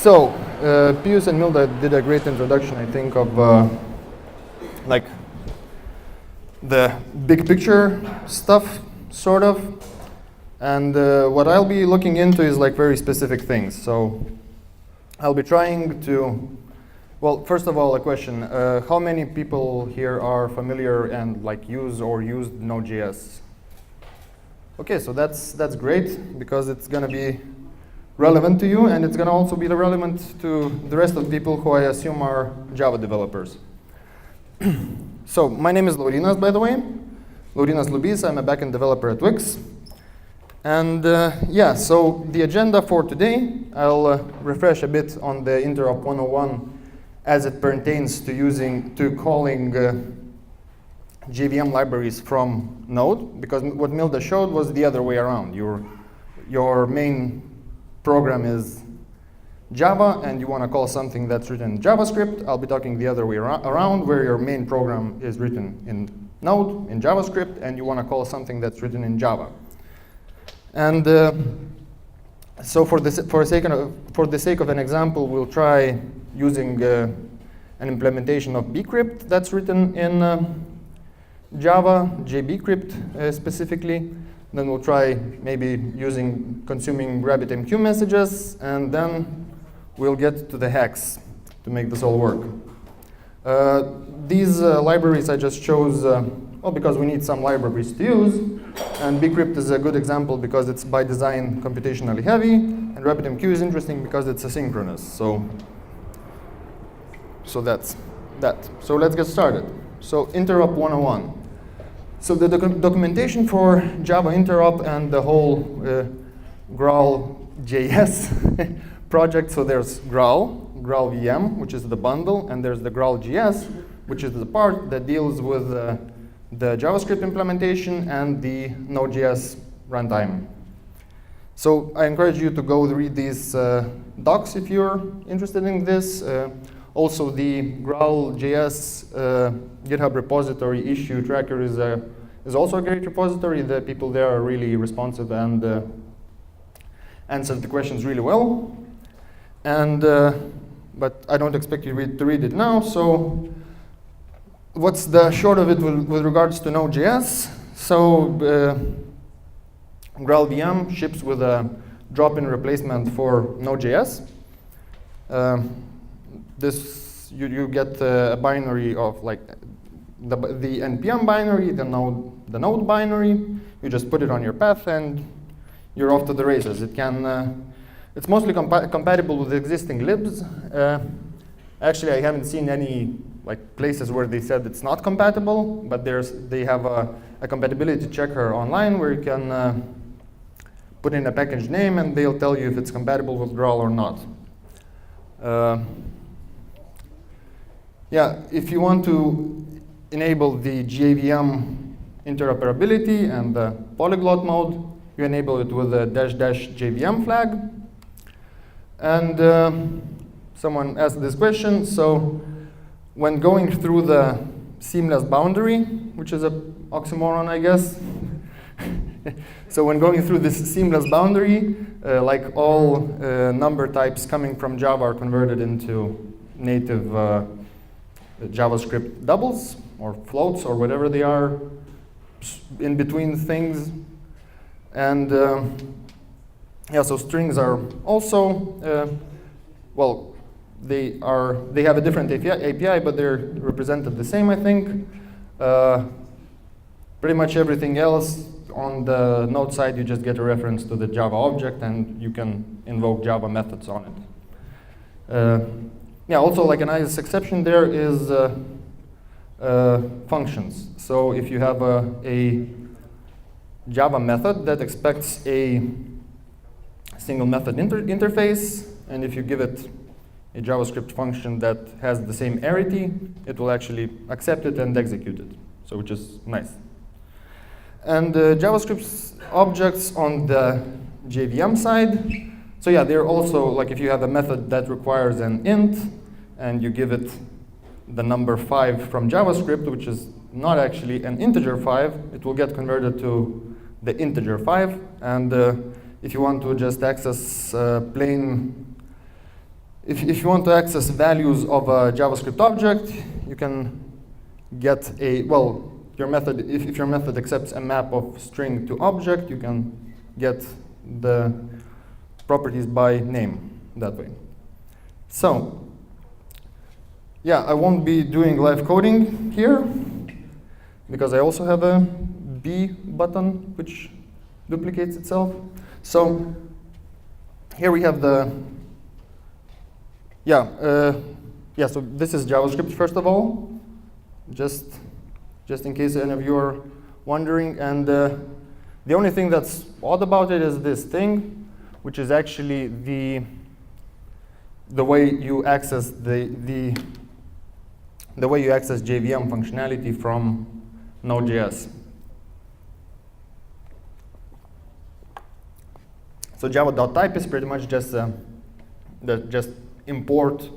So, Pius and Milda did a great introduction, I think, of like the big picture stuff, sort of. And what I'll be looking into is like very specific things. So I'll be trying to, well, first of all, a question. How many people here are familiar and like use or used Node.js? Okay, so that's great, because it's going to be relevant to you, and it's going to also be relevant to the rest of the people who I assume are Java developers. So my name is Laurynas, by the way. Laurynas Lubys. I'm a backend developer at Wix. And yeah, so the agenda for today, I'll refresh a bit on the Interop 101 as it pertains to calling JVM libraries from Node, because what Milda showed was the other way around. Your main program is Java, and you want to call something that's written in JavaScript. I'll be talking the other way around, where your main program is written in Node, in JavaScript, and you want to call something that's written in Java. And so for the sake of an example, we'll try using an implementation of Bcrypt that's written in Java, Bcrypt specifically. Then we'll try maybe consuming Rabbitmq messages, and then we'll get to the hacks to make this all work. These libraries I just chose, well, because we need some libraries to use, and Bcrypt is a good example because it's by design computationally heavy, and Rabbitmq is interesting because it's asynchronous. So that's that. So let's get started. So Interop 101. So the documentation for Java Interop and the whole GraalJS project. So there's GraalVM, which is the bundle, and there's the GraalJS, which is the part that deals with the JavaScript implementation and the Node.js runtime. So I encourage you to go read these docs if you're interested in this. Also, the GraalJS GitHub repository issue tracker is also a great repository. The people there are really responsive and answer the questions really well. And but I don't expect you to read it now. So what's the short of it with regards to Node.js? So GraalVM ships with a drop-in replacement for Node.js. You get a binary of like the npm binary, the node binary. You just put it on your path, and you're off to the races. It's mostly compatible with existing libs. Actually, I haven't seen any like places where they said it's not compatible, but they have a compatibility checker online where you can put in a package name, and they'll tell you if it's compatible with Graal or not. Yeah, if you want to enable the Jvm Interoperability and the polyglot mode, you enable it with the --jvm flag. And someone asked this question. So when going through the seamless boundary, which is an oxymoron, I guess. So when going through this seamless boundary, like all number types coming from Java are converted into native JavaScript doubles or floats or whatever they are, in between things. And yeah, so strings are also, well, they have a different API, but they're represented the same, I think. Pretty much everything else on the Node side, you just get a reference to the Java object, and you can invoke Java methods on it. Yeah, also like a nice exception there is functions. So if you have a Java method that expects a single method interface, and if you give it a JavaScript function that has the same arity, it will actually accept it and execute it, so which is nice. And JavaScript objects on the JVM side. So yeah, they're also, like if you have a method that requires an int, and you give it the number 5 from JavaScript, which is not actually an integer 5, it will get converted to the integer 5. And if you want to just access plain if you want to access values of a JavaScript object, you can get a, well, your method, if your method accepts a map of string to object, you can get the properties by name that way. So, yeah, I won't be doing live coding here because I also have a B button which duplicates itself. So here we have the, so this is JavaScript first of all, just in case any of you are wondering. And the only thing that's odd about it is this thing, which is actually the way you access the way you access JVM functionality from Node.js. So java.type is pretty much just just import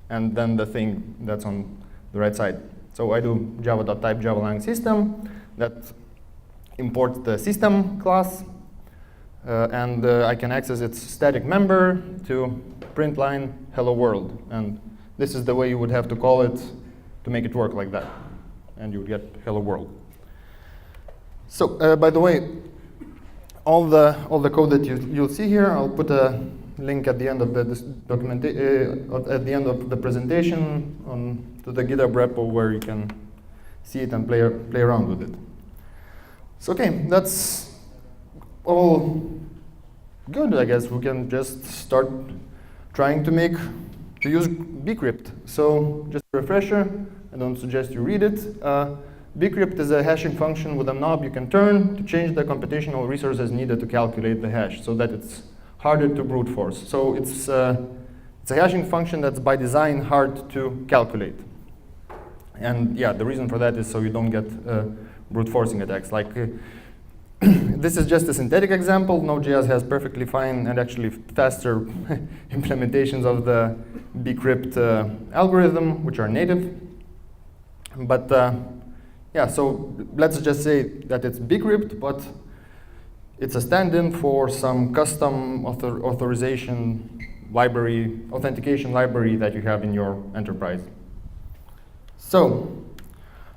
and then the thing that's on the right side. So I do java.type javalang system that imports the system class, and I can access its static member to print line hello world. And this is the way you would have to call it to make it work like that. And you would get hello world. So by the way, all the code that you'll see here, I'll put a link at the end of the at the end of the presentation to the GitHub repo where you can see it and play around with it. So okay, that's all good. I guess we can just start trying to use Bcrypt. So just a refresher, I don't suggest you read it. Bcrypt is a hashing function with a knob you can turn to change the computational resources needed to calculate the hash so that it's harder to brute force. So it's a hashing function that's by design hard to calculate. And yeah, the reason for that is so you don't get brute forcing attacks. Like this is just a synthetic example. Node.js has perfectly fine and actually faster implementations of the Bcrypt algorithm, which are native. But yeah, so let's just say that it's Bcrypt, but it's a stand-in for some custom authorization library, authentication library that you have in your enterprise. So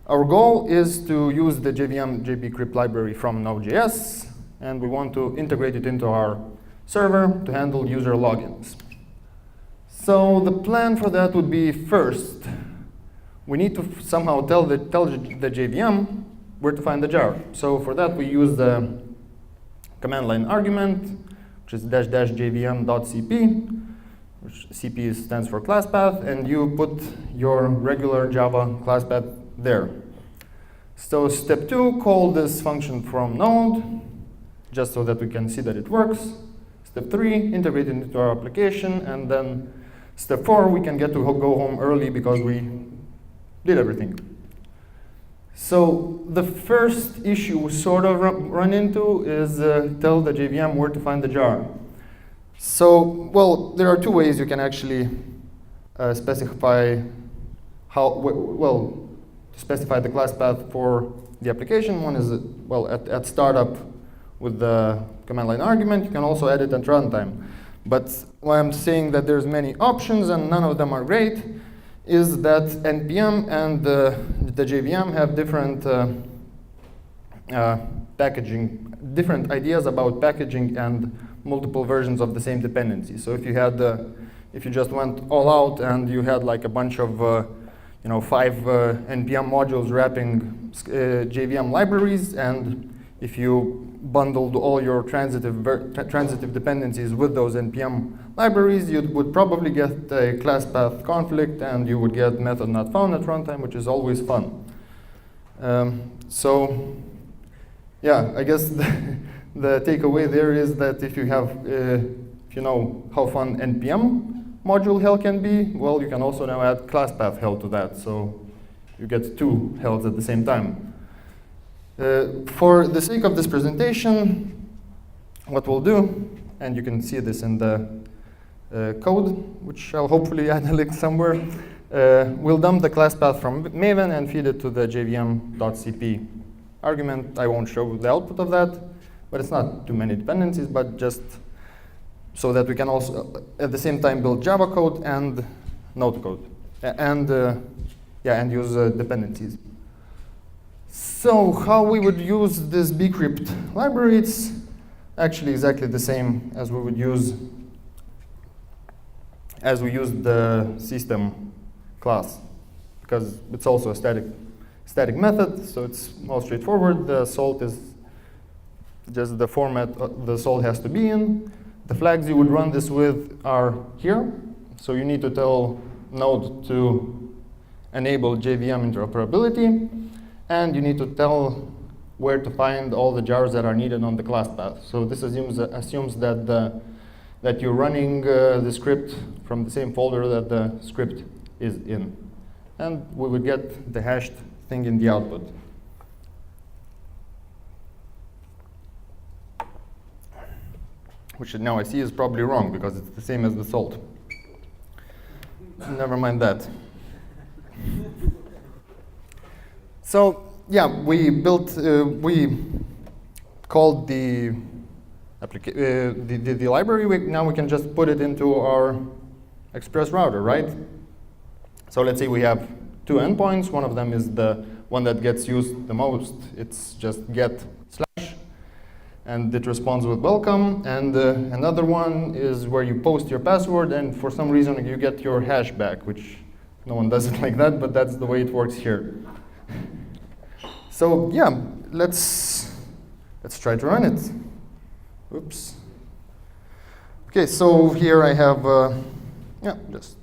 our goal is to use the JVM Bcrypt library from Node.js, and we want to integrate it into our server to handle user logins. So the plan for that would be, first, we need to somehow tell the JVM where to find the jar. So for that, we use the command line argument, which is --jvm.cp, which CP stands for class path, and you put your regular Java class path there. So step 2, call this function from Node, just so that we can see that it works. Step 3, integrate it into our application, and then step 4, we can get to go home early because we did everything. So the first issue we sort of run into is tell the JVM where to find the jar. So, well, there are two ways you can actually specify specify the class path for the application. One is, well, at startup with the command line argument. You can also add it at runtime. But why I'm saying that there's many options and none of them are great is that NPM and the JVM have different packaging, different ideas about packaging and multiple versions of the same dependency. So if you had, if you just went all out and you had like a bunch of, 5 NPM modules wrapping JVM libraries, and if you bundled all your transitive dependencies with those NPM libraries, you would probably get a class path conflict, and you would get method not found at runtime, which is always fun. So, yeah, I guess the takeaway there is that if you have, if you know how fun NPM module hell can be, well, you can also now add class path hell to that, so you get 2 hells at the same time. For the sake of this presentation, what we'll do, and you can see this in the code, which I'll hopefully add a link somewhere, we'll dump the class path from Maven and feed it to the jvm.cp argument. I won't show the output of that, but it's not too many dependencies, but just so that we can also at the same time build Java code and Node code, and use dependencies. So how we would use this Bcrypt library? It's actually exactly the same as we would use the system class, because it's also a static method, so it's more straightforward. The salt is just the format the salt has to be in. The flags you would run this with are here. So you need to tell Node to enable Jvm Interoperability, and you need to tell where to find all the jars that are needed on the class path. So this assumes that you're running the script from the same folder that the script is in. And we would get the hashed thing in the output. Which now I see is probably wrong, because it's the same as the salt. Never mind that. So yeah, we called the library. Now we can just put it into our Express router, right? So let's say we have two endpoints. One of them is the one that gets used the most. It's just get /, and it responds with welcome. And another one is where you post your password, and for some reason you get your hash back, which no one does it like that, but that's the way it works here. So yeah, let's try to run it. Oops. Okay, so here I have, just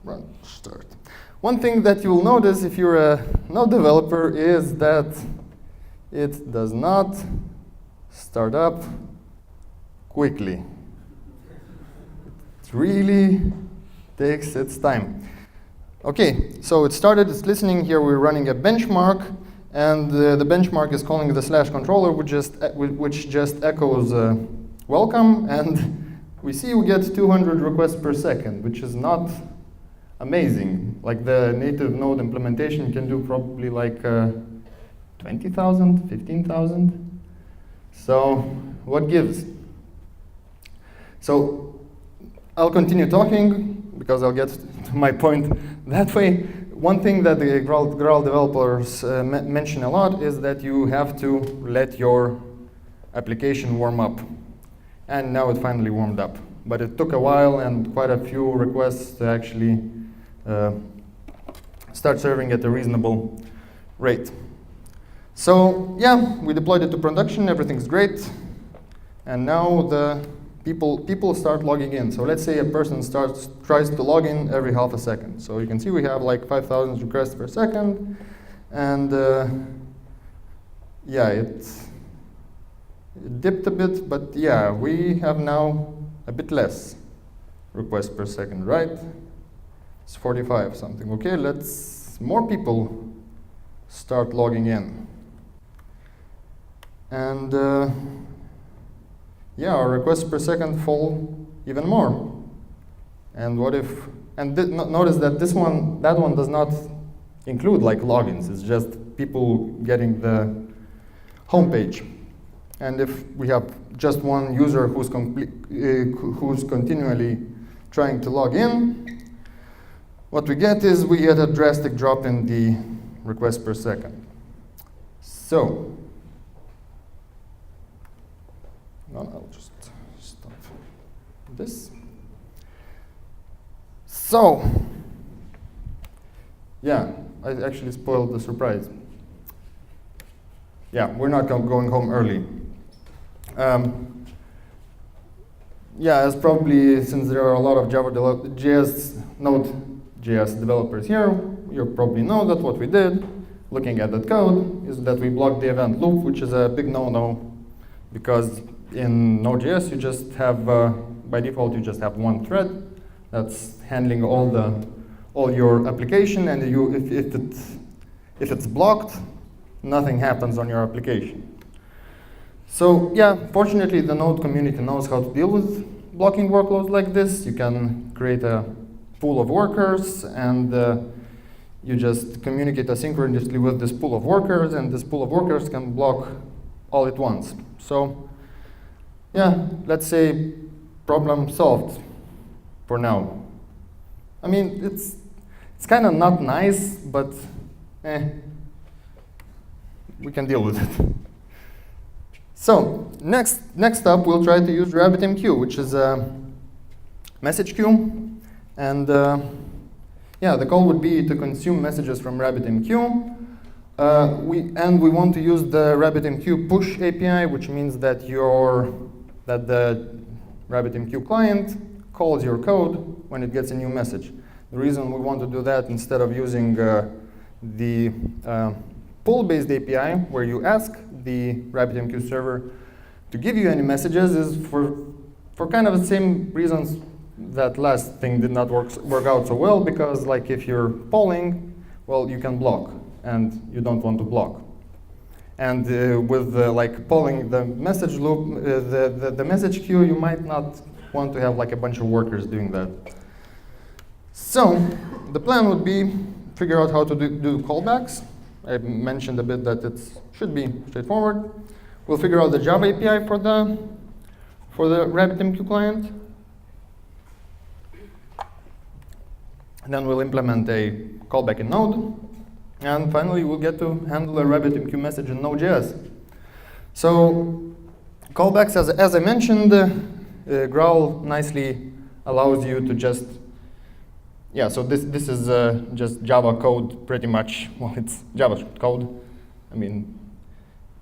run start. One thing that you'll notice if you're a Node developer is that it does not start up quickly. It really takes its time. Okay, so it started, it's listening. Here we're running a benchmark, and the benchmark is calling the /controller, which just echoes welcome, and we see we get 200 requests per second, which is not amazing. Like the native Node implementation can do probably like 20,000, 15,000. So what gives? So I'll continue talking because I'll get to my point that way. One thing that the Graal developers mention a lot is that you have to let your application warm up. And now it finally warmed up. But it took a while and quite a few requests to actually start serving at a reasonable rate. So yeah, we deployed it to production, everything's great. And now the people start logging in. So let's say a person tries to log in every half a second. So you can see we have like 5,000 requests per second. And yeah, it dipped a bit, but yeah, we have now a bit less requests per second, right? It's 45 something. Okay, more people start logging in. And yeah, our requests per second fall even more. And what if, and notice that that one does not include like logins. It's just people getting the homepage. And if we have just one user who's continually trying to log in, what we get is we get a drastic drop in the requests per second. So, I'll just stop this. So, yeah, I actually spoiled the surprise. Yeah, we're not going home early. Yeah, as probably, since there are a lot of Node.js developers here, you probably know that what we did, looking at that code, is that we blocked the event loop, which is a big no-no, because in Node.js you just have, by default, you just have one thread that's handling all your application, and if it's blocked, nothing happens on your application. So yeah, fortunately the Node community knows how to deal with blocking workloads like this. You can create a pool of workers, and you just communicate asynchronously with this pool of workers, and this pool of workers can block all at once. So yeah, let's say problem solved for now. I mean, it's kind of not nice, but we can deal with it. So next up, we'll try to use Rabbitmq, which is a message queue. And yeah, the goal would be to consume messages from Rabbitmq. We want to use the Rabbitmq Push API, which means that the Rabbitmq client calls your code when it gets a new message. The reason we want to do that instead of using the pull-based API, where you ask the Rabbitmq server to give you any messages, is for kind of the same reasons that last thing did not work out so well, because like if you're polling, well, you can block, and you don't want to block. And with like polling the message loop, the message queue, you might not want to have like a bunch of workers doing that. So the plan would be figure out how to do callbacks. I mentioned a bit that it should be straightforward. We'll figure out the Java API for the Rabbitmq client. And then we'll implement a callback in Node. And finally, we'll get to handle a Rabbitmq message in Node.js. So callbacks, as I mentioned, Graal nicely allows you to just, yeah, so this is just Java code pretty much. Well, it's JavaScript code. I mean,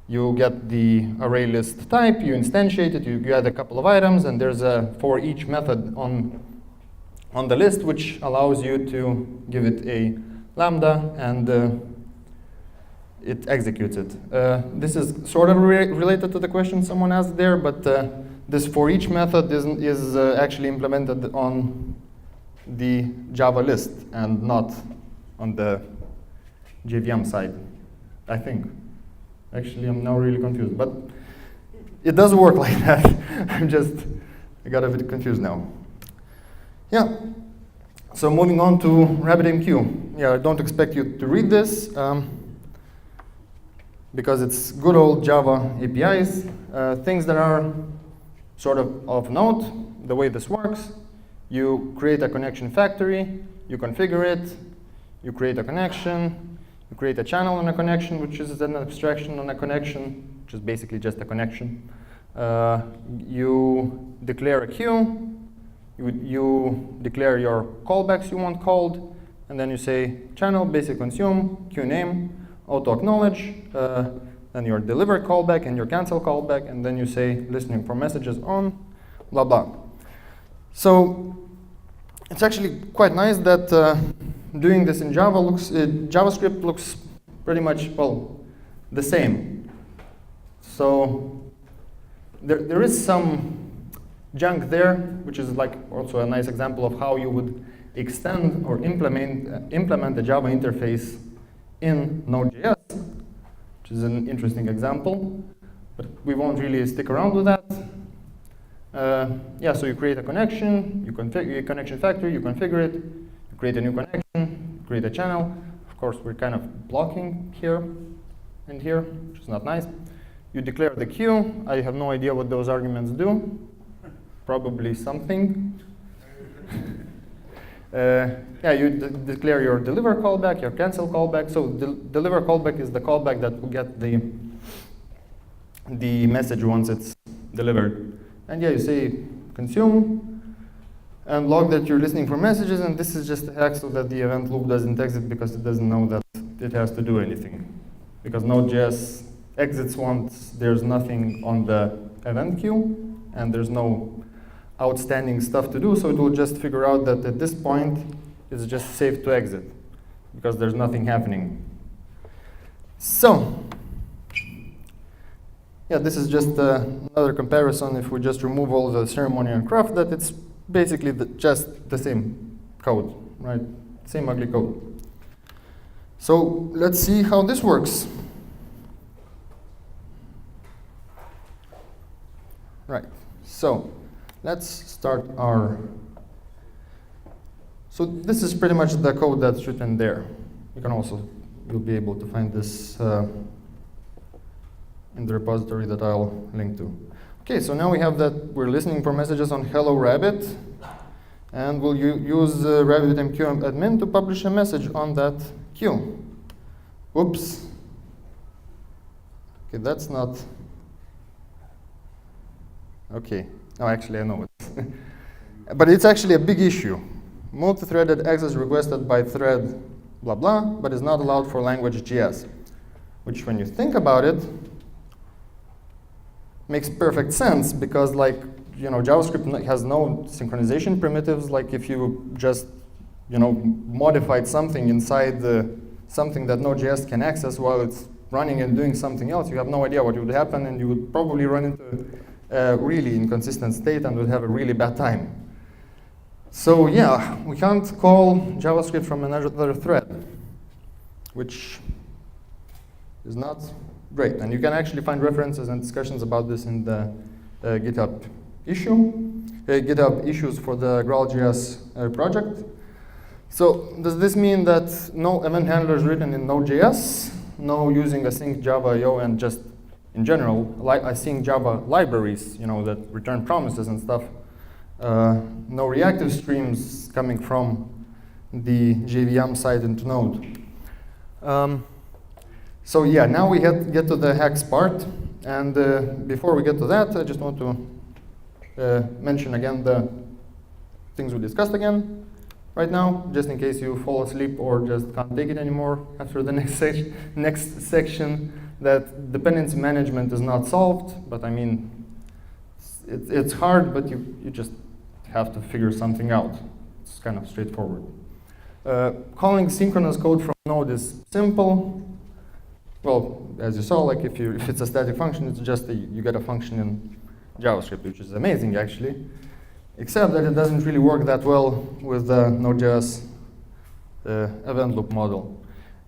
you get the array list type, you instantiate it, you add a couple of items, and there's a for each method on the list, which allows you to give it a lambda, and it executes it. This is sort of related to the question someone asked there, but this for each method is actually implemented on the Java list and not on the JVM side, I think. Actually, I'm now really confused, but it does work like that. I got a bit confused now. Yeah, so moving on to Rabbitmq. Yeah, I don't expect you to read this because it's good old Java APIs. Things that are sort of note, the way this works: you create a connection factory, you configure it, you create a connection, you create a channel on a connection, which is an abstraction on a connection, which is basically just a connection. You declare a queue, you declare your callbacks you want called, and then you say channel, basic consume, queue name, auto acknowledge, then your deliver callback and your cancel callback, and then you say listening for messages on, blah, blah. So it's actually quite nice that doing this in Java JavaScript looks pretty much, well, the same. So there is some junk there, which is like also a nice example of how you would extend or implement the Java interface in Node.js, which is an interesting example, but we won't really stick around with that. Yeah, so you create a connection, you configure a connection factory, you configure it, you create a new connection, create a channel. Of course, we're kind of blocking here and here, which is not nice. You declare the queue. I have no idea what those arguments do. Probably something. Yeah, you declare your deliver callback, your cancel callback. So deliver callback is the callback that will get the message once it's delivered. And yeah, you say consume and log that you're listening for messages, and this is just a hack so that the event loop doesn't exit because it doesn't know that it has to do anything. Because Node.js exits once there's nothing on the event queue and there's no outstanding stuff to do, so it will just figure out that at this point it's just safe to exit because there's nothing happening. So yeah, this is just another comparison. If we just remove all the ceremony and craft, that it's basically just the same code, right? Same ugly code. So let's see how this works. Right, so let's start our, so this is pretty much the code that's written there. You can also, you'll be able to find this in the repository that I'll link to. Okay, so now we have that we're listening for messages on hello rabbit, and we'll use Rabbitmq admin to publish a message on that queue. Oops. Okay, that's not. Okay, no, actually I know it. But it's actually a big issue. Multi-threaded access requested by thread blah blah, but is not allowed for language.js. Which, when you think about it, makes perfect sense, because like, JavaScript has no synchronization primitives. Like if you just, modified something inside something that Node.js can access while it's running and doing something else, you have no idea what would happen, and you would probably run into a really inconsistent state and would have a really bad time. So yeah, we can't call JavaScript from another thread, which is not great. And you can actually find references and discussions about this in the GitHub issues for the GraalJS project. So does this mean that no event handlers written in Node.js, no using async Java IO, and just in general, async Java libraries, that return promises and stuff, no reactive streams coming from the JVM side into Node. So yeah, now we get to the hacks part, and before we get to that, I just want to mention again the things we discussed again right now, just in case you fall asleep or just can't take it anymore after the next section, that dependency management is not solved, but I mean, it's hard, but you just have to figure something out. It's kind of straightforward. Calling synchronous code from Node is simple. Well, as you saw, like if it's a static function, it's just you get a function in JavaScript, which is amazing actually, except that it doesn't really work that well with the Node.js event loop model.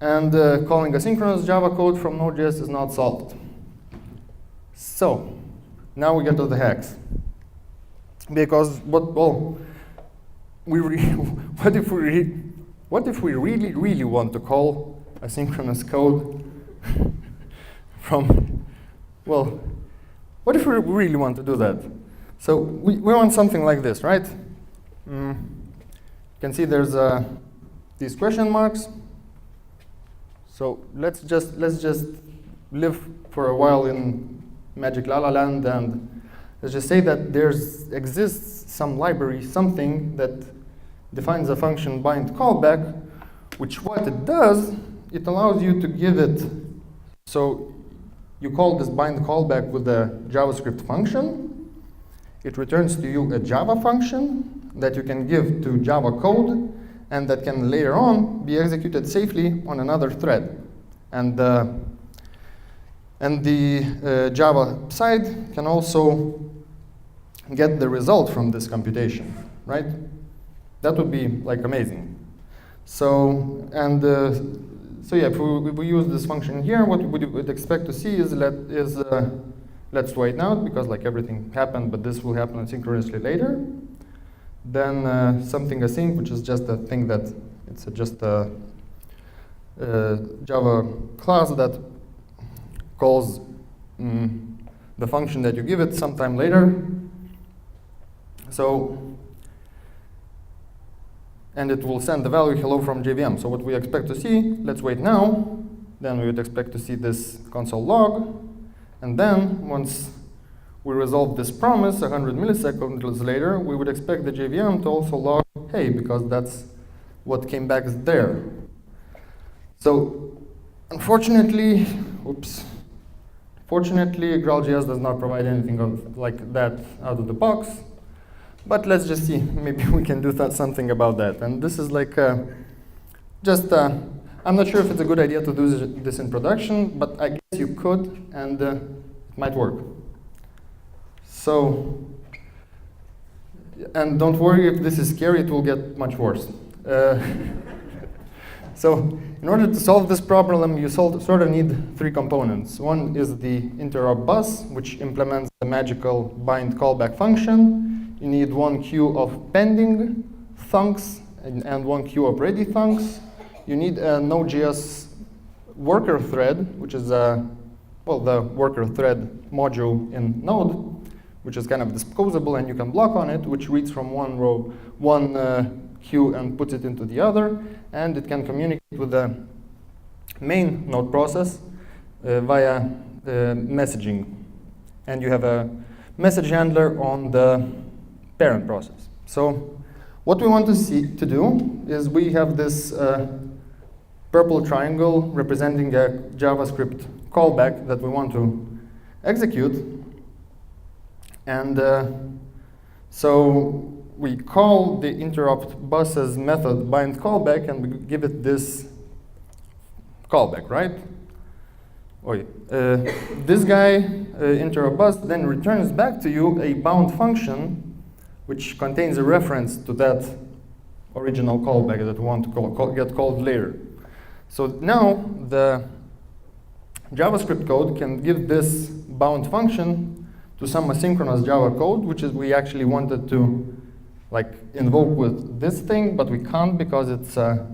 And calling asynchronous Java code from Node.js is not solved. So now we get to the hacks. Because what if we really want to call asynchronous code from, well, what if we really want to do that? So we want something like this, right? You can see there's these question marks. So let's just live for a while in magic la la land, and let's just say that exists some library, something that defines a function bind callback, which what it does, it allows you to give it, so you call this bind callback with a JavaScript function. It returns to you a Java function that you can give to Java code, and that can later on be executed safely on another thread. And the Java side can also get the result from this computation, right? That would be like amazing. So yeah, if we use this function here, what we would expect to see is let's wait now, because like everything happened, but this will happen asynchronously later. Then something async, which is just a thing that it's just a Java class that calls the function that you give it sometime later. So, and it will send the value hello from JVM. So what we expect to see, let's wait now, then we would expect to see this console log, and then once we resolve this promise 100 milliseconds later, we would expect the JVM to also log hey, because that's what came back there. So unfortunately, fortunately, GraalJS does not provide anything like that out of the box. But let's just see, maybe we can do something about that. And this is like I'm not sure if it's a good idea to do this in production, but I guess you could, and it might work. So, and don't worry, if this is scary, it will get much worse. So, in order to solve this problem, you sort of need three components. One is the interop bus, which implements the magical bind callback function. You need one queue of pending thunks and one queue of ready thunks. You need a Node.js worker thread, which is a well, the worker thread module in Node, which is kind of disposable, and you can block on it, which reads from one row, one queue, and puts it into the other, and it can communicate with the main Node process via messaging. And you have a message handler on the parent process. So what we want to do is we have this purple triangle representing a JavaScript callback that we want to execute. And so we call the interrupt bus's method bind callback, and we give it this callback, right? This guy, interrupt bus, then returns back to you a bound function which contains a reference to that original callback that we want to get called later. So now the JavaScript code can give this bound function to some asynchronous Java code, which is we actually wanted to like invoke with this thing, but we can't because it's that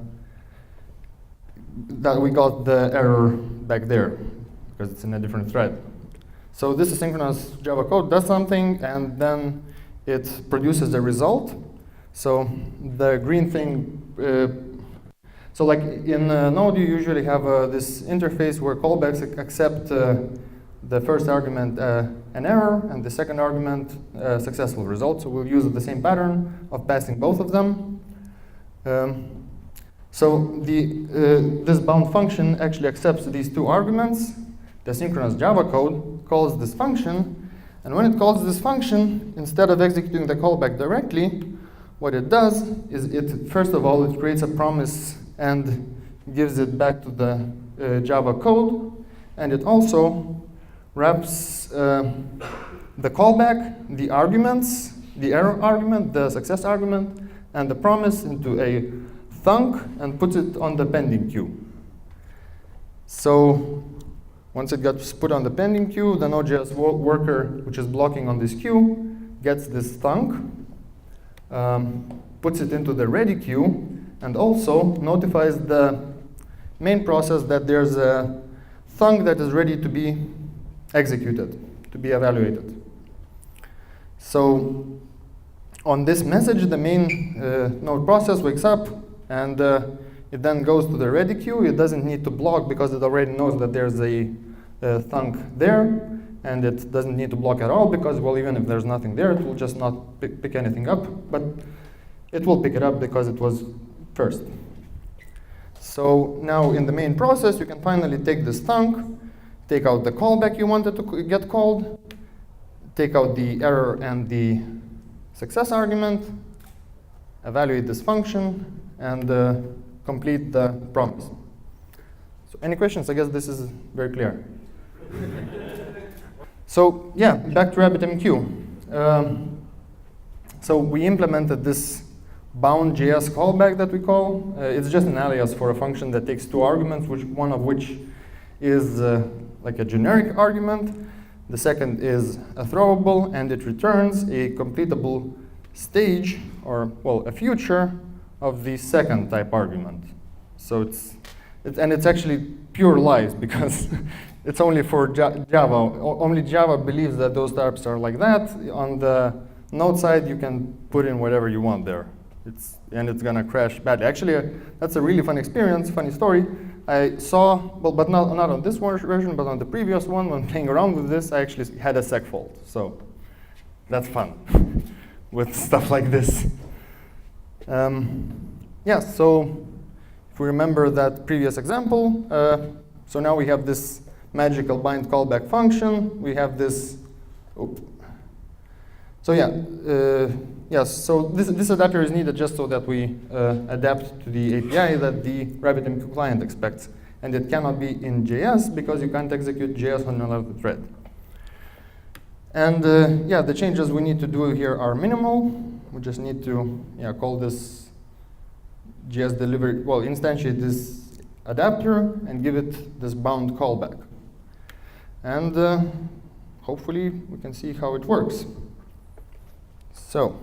we got the error back there because it's in a different thread. So this asynchronous Java code does something, and then it produces a result. So the green thing, so like in Node, you usually have this interface where callbacks accept the first argument an error, and the second argument a successful result. So we'll use the same pattern of passing both of them. So this bound function actually accepts these two arguments. The synchronous Java code calls this function, and when it calls this function, instead of executing the callback directly, what it does is it, first of all, it creates a promise and gives it back to the Java code, and it also wraps the callback, the arguments, the error argument, the success argument, and the promise into a thunk and puts it on the pending queue. So once it gets put on the pending queue, the Node.js worker, which is blocking on this queue, gets this thunk, puts it into the ready queue, and also notifies the main process that there's a thunk that is ready to be executed, to be evaluated. So on this message, the main Node process wakes up, and it then goes to the ready queue. It doesn't need to block because it already knows that there's a thunk there, and it doesn't need to block at all because, well, even if there's nothing there, it will just not pick anything up, but it will pick it up because it was first. So now in the main process, you can finally take this thunk, take out the callback you wanted to get called, take out the error and the success argument, evaluate this function, and complete the promise. So any questions? I guess this is very clear. So yeah, back to Rabbitmq. So we implemented this bound.js callback that we call. It's just an alias for a function that takes two arguments, one of which is like a generic argument. The second is a throwable, and it returns a completable stage, or well, a future of the second type argument. So it's actually pure lies because it's only for Java. Only Java believes that those types are like that. On the Node side, you can put in whatever you want there. And it's gonna crash badly. Actually, that's a really fun experience, funny story. I saw, well, but not on this version, but on the previous one, when playing around with this, I actually had a seg fault. So that's fun with stuff like this. Yeah, so if we remember that previous example, so now we have this magical bind callback function. We have this, so yeah, yes, so this adapter is needed just so that we adapt to the API that the Rabbitmq client expects. And it cannot be in JS because you can't execute JS on another thread. And yeah, the changes we need to do here are minimal. We just need to call this JS delivery, well, instantiate this adapter and give it this bound callback. And hopefully we can see how it works. So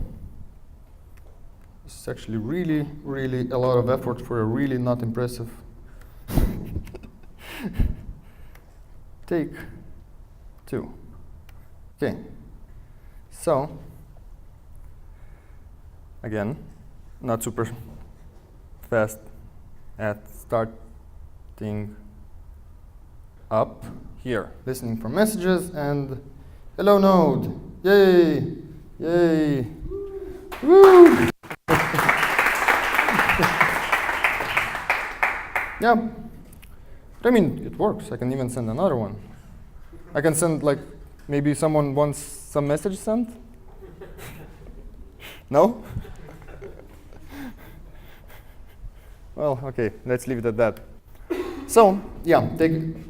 this is actually really, really a lot of effort for a really not impressive thing. take 2. Okay. So, again, not super fast at starting up here, listening for messages, and hello Node, yay, yay, woo! Yeah, I mean, it works. I can even send another one. I can send, like, maybe someone wants some message sent? No? Well, okay, let's leave it at that. So, yeah,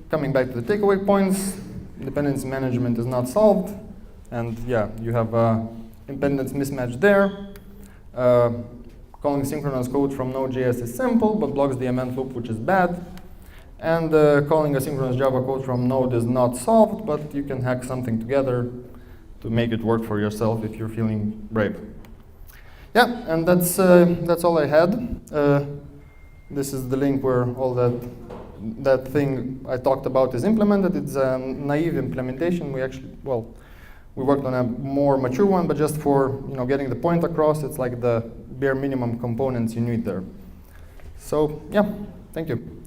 coming back to the takeaway points, dependency management is not solved, and yeah, you have impedance mismatch there. Calling synchronous code from Node.js is simple, but blocks the event loop, which is bad. And calling asynchronous Java code from Node is not solved, but you can hack something together to make it work for yourself if you're feeling brave. Yeah, and that's all I had. This is the link where all that thing I talked about is implemented. It's a naive implementation. We actually, well, we worked on a more mature one, but just for getting the point across, it's like the bare minimum components you need there. So yeah, thank you.